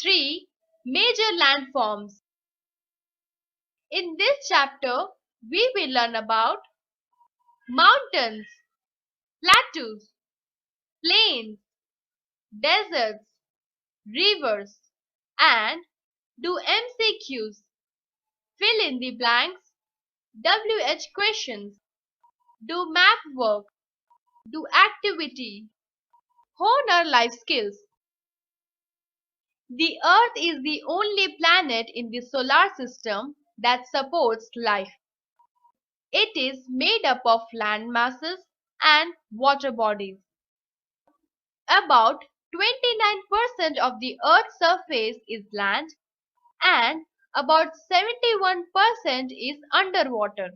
3. Major landforms. In this chapter, we will learn about mountains, plateaus, plains, deserts, rivers, and do MCQs, fill in the blanks, WH questions, do map work, do activity, hone our life skills. The Earth is the only planet in the solar system that supports life. It is made up of land masses and water bodies. About 29% of the Earth's surface is land and about 71% is underwater.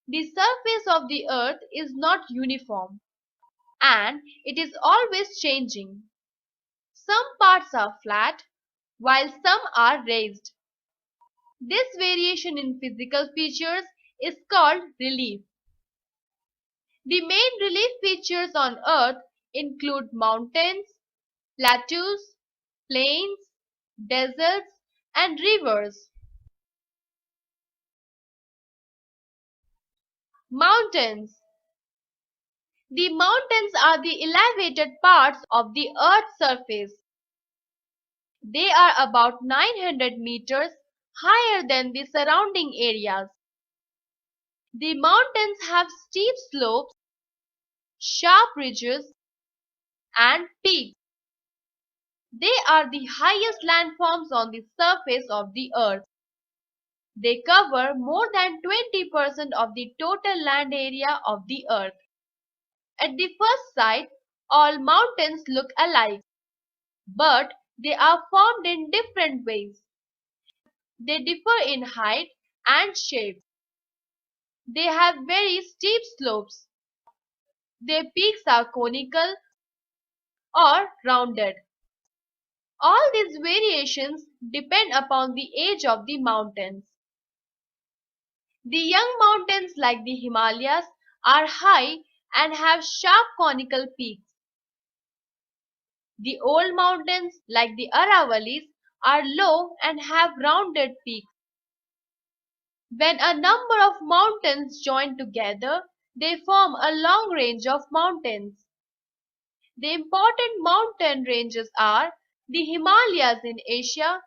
The surface of the Earth is not uniform and it is always changing. Some parts are flat while some are raised. This variation in physical features is called relief. The main relief features on Earth include mountains, plateaus, plains, deserts, and rivers. Mountains. The mountains are the elevated parts of the Earth's surface. They are about 900 meters higher than the surrounding areas. The mountains have steep slopes, sharp ridges, and peaks. They are the highest landforms on the surface of the Earth. They cover more than 20% of the total land area of the Earth. At the first sight, all mountains look alike, but they are formed in different ways. They differ in height and shape. They have very steep slopes. Their peaks are conical or rounded. All these variations depend upon the age of the mountains. The young mountains like the Himalayas are high and have sharp conical peaks. The old mountains like the Aravalis are low and have rounded peaks. When a number of mountains join together, they form a long range of mountains. The important mountain ranges are the Himalayas in Asia,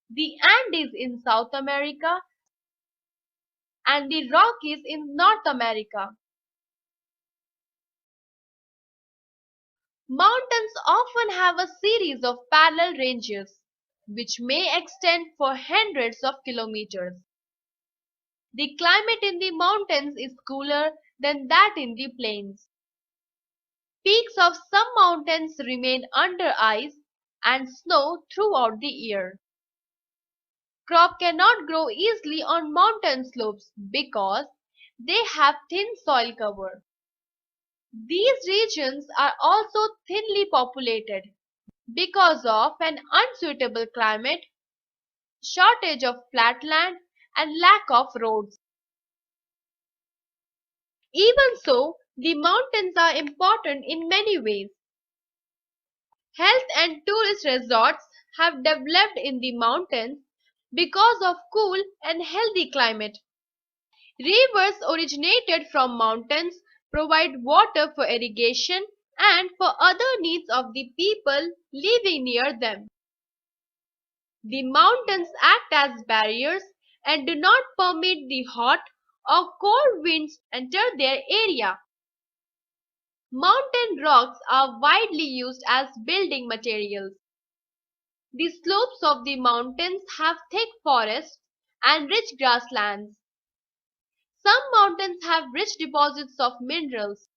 the Andes in South America, and the Rockies in North America. Mountains often have a series of parallel ranges, which may extend for hundreds of kilometers. The climate in the mountains is cooler than that in the plains. Peaks of some mountains remain under ice and snow throughout the year. Crop cannot grow easily on mountain slopes because they have thin soil cover. These regions are also thinly populated because of an unsuitable climate, shortage of flat land, and lack of roads. Even so, the mountains are important in many ways. Health and tourist resorts have developed in the mountains because of cool and healthy climate. Rivers originated from mountains provide water for irrigation and for other needs of the people living near them. The mountains act as barriers and do not permit the hot or cold winds enter their area. Mountain rocks are widely used as building materials. The slopes of the mountains have thick forests and rich grasslands. Some mountains have rich deposits of minerals.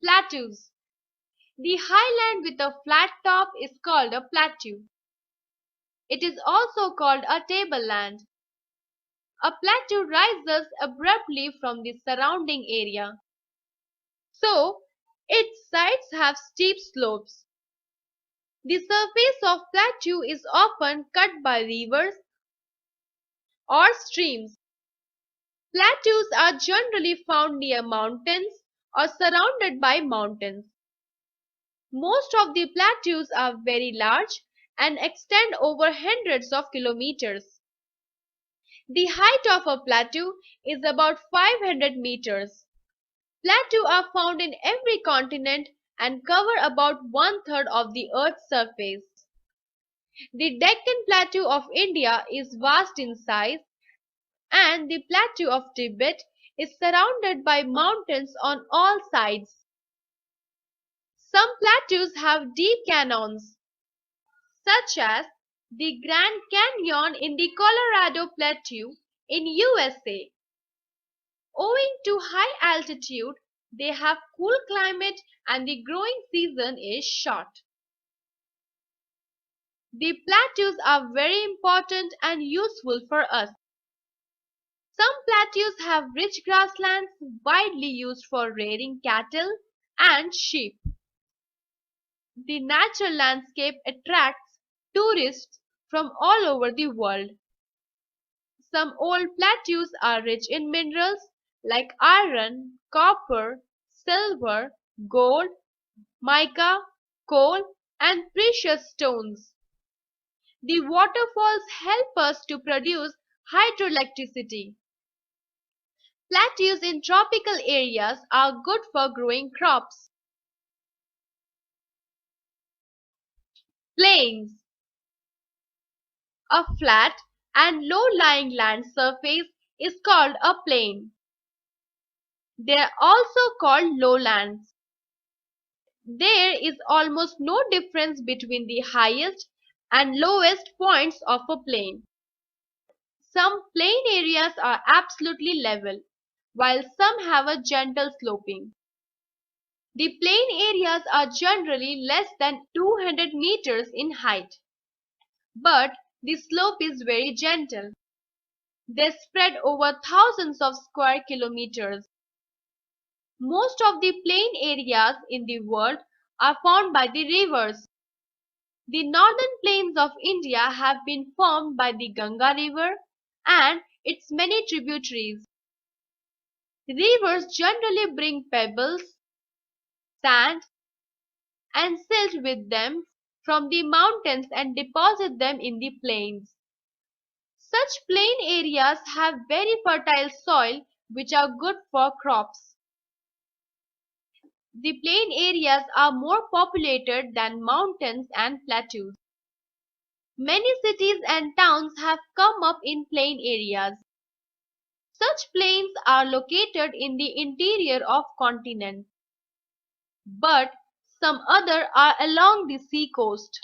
Plateaus. The highland with a flat top is called a plateau. It is also called a tableland. A plateau rises abruptly from the surrounding area, so its sides have steep slopes. The surface of plateau is often cut by rivers or streams. Plateaus are generally found near mountains or surrounded by mountains. Most of the plateaus are very large and extend over hundreds of kilometers. The height of a plateau is about 500 meters. Plateaus are found in every continent and cover about one-third of the Earth's surface. The Deccan Plateau of India is vast in size, and the Plateau of Tibet is surrounded by mountains on all sides. Some plateaus have deep canyons, such as the Grand Canyon in the Colorado Plateau in USA. Owing to high altitude, they have cool climate and the growing season is short. The plateaus are very important and useful for us. Some plateaus have rich grasslands widely used for rearing cattle and sheep. The natural landscape attracts tourists from all over the world. Some old plateaus are rich in minerals like iron, copper, silver, gold, mica, coal, and precious stones. The waterfalls help us to produce hydroelectricity. Plateaus in tropical areas are good for growing crops. Plains. A flat and low-lying land surface is called a plain. They are also called lowlands. There is almost no difference between the highest and lowest points of a plain. Some plain areas are absolutely level, while some have a gentle sloping. The plain areas are generally less than 200 meters in height, but the slope is very gentle. They spread over thousands of square kilometers. Most of the plain areas in the world are formed by the rivers. The northern plains of India have been formed by the Ganga River and its many tributaries. Rivers generally bring pebbles, sand, and silt with them from the mountains and deposit them in the plains. Such plain areas have very fertile soil which are good for crops. The plain areas are more populated than mountains and plateaus. Many cities and towns have come up in plain areas. Such plains are located in the interior of continents, but some other are along the sea coast.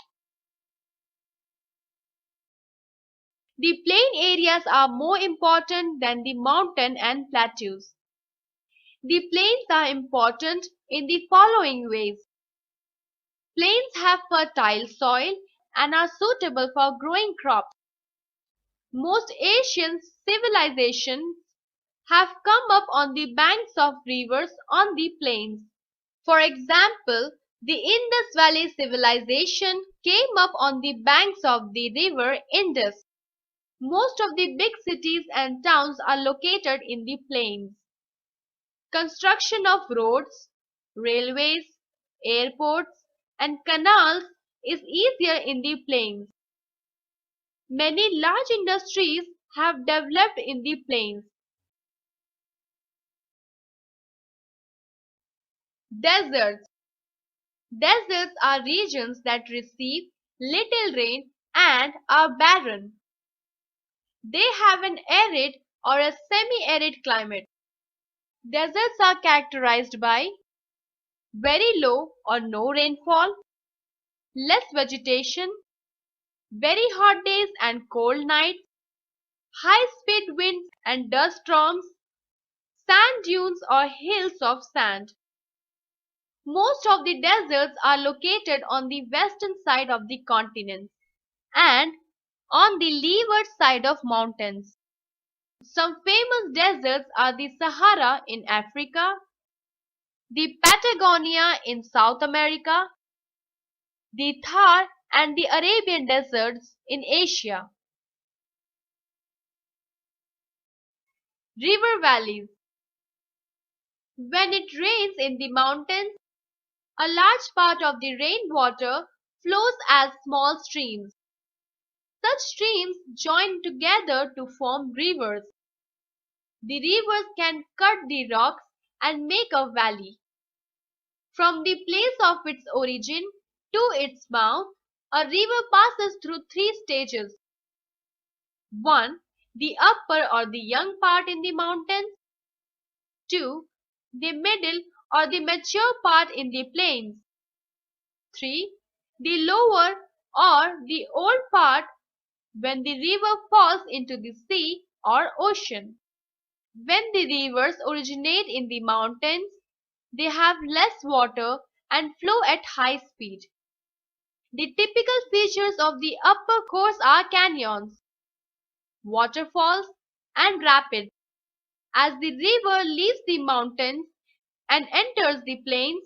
The plain areas are more important than the mountain and plateaus. The plains are important in the following ways. Plains have fertile soil and are suitable for growing crops. Most ancient civilizations have come up on the banks of rivers on the plains. For example, the Indus Valley civilization came up on the banks of the river Indus. Most of the big cities and towns are located in the plains. Construction of roads, railways, airports, and canals is easier in the plains. Many large industries have developed in the plains. Deserts. Deserts are regions that receive little rain and are barren. They have an arid or a semi-arid climate. Deserts are characterized by very low or no rainfall, less vegetation, very hot days and cold nights, high-speed winds and dust storms, sand dunes or hills of sand. Most of the deserts are located on the western side of the continent and on the leeward side of mountains. Some famous deserts are the Sahara in Africa, the Patagonia in South America, the Thar and the Arabian deserts in Asia. River valleys. When it rains in the mountains, a large part of the rainwater flows as small streams. Such streams join together to form rivers. The rivers can cut the rocks and make a valley. From the place of its origin to its mouth, a river passes through three stages. 1. The upper or the young part in the mountains. 2. The middle or the mature part in the plains. 3. The lower or the old part when the river falls into the sea or ocean. When the rivers originate in the mountains, they have less water and flow at high speed. The typical features of the upper course are canyons, waterfalls, and rapids. As the river leaves the mountains and enters the plains,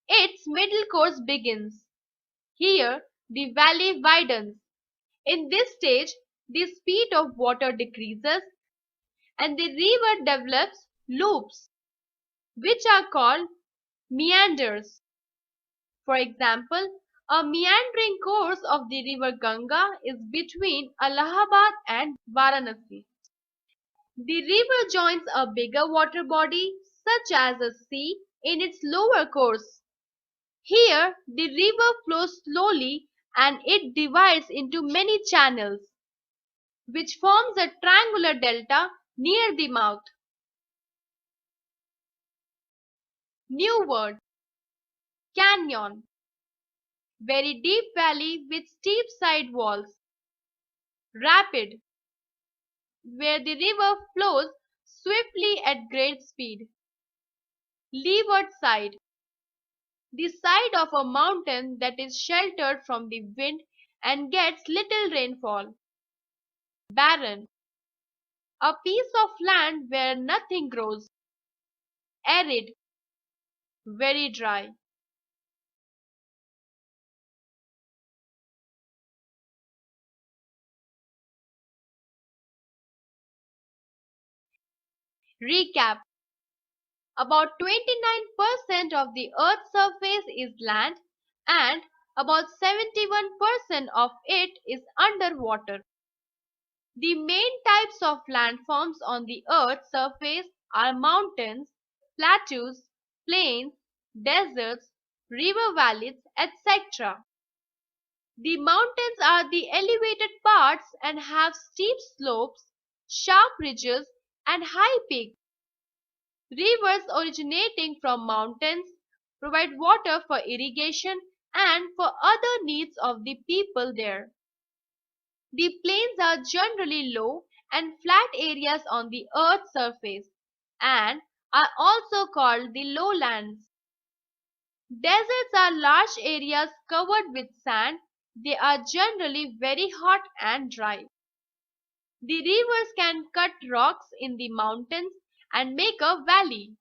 its middle course begins. Here, the valley widens. In this stage, the speed of water decreases and the river develops loops, which are called meanders. For example, a meandering course of the river Ganga is between Allahabad and Varanasi. The river joins a bigger water body, such as a sea, in its lower course. Here, the river flows slowly and it divides into many channels, which forms a triangular delta near the mouth. New word: canyon. Very deep valley with steep side walls. Rapid, where the river flows swiftly at great speed. Leeward side, the side of a mountain that is sheltered from the wind and gets little rainfall. Barren, a piece of land where nothing grows. Arid, very dry. Recap: about 29% of the Earth's surface is land and about 71% of it is underwater. The main types of landforms on the Earth's surface are mountains, plateaus, plains, deserts, river valleys, etc. The mountains are the elevated parts and have steep slopes, sharp ridges, and high peaks. Rivers originating from mountains provide water for irrigation and for other needs of the people there. The plains are generally low and flat areas on the earth's surface and are also called the lowlands. Deserts are large areas covered with sand. They are generally very hot and dry. The rivers can cut rocks in the mountains and make a valley.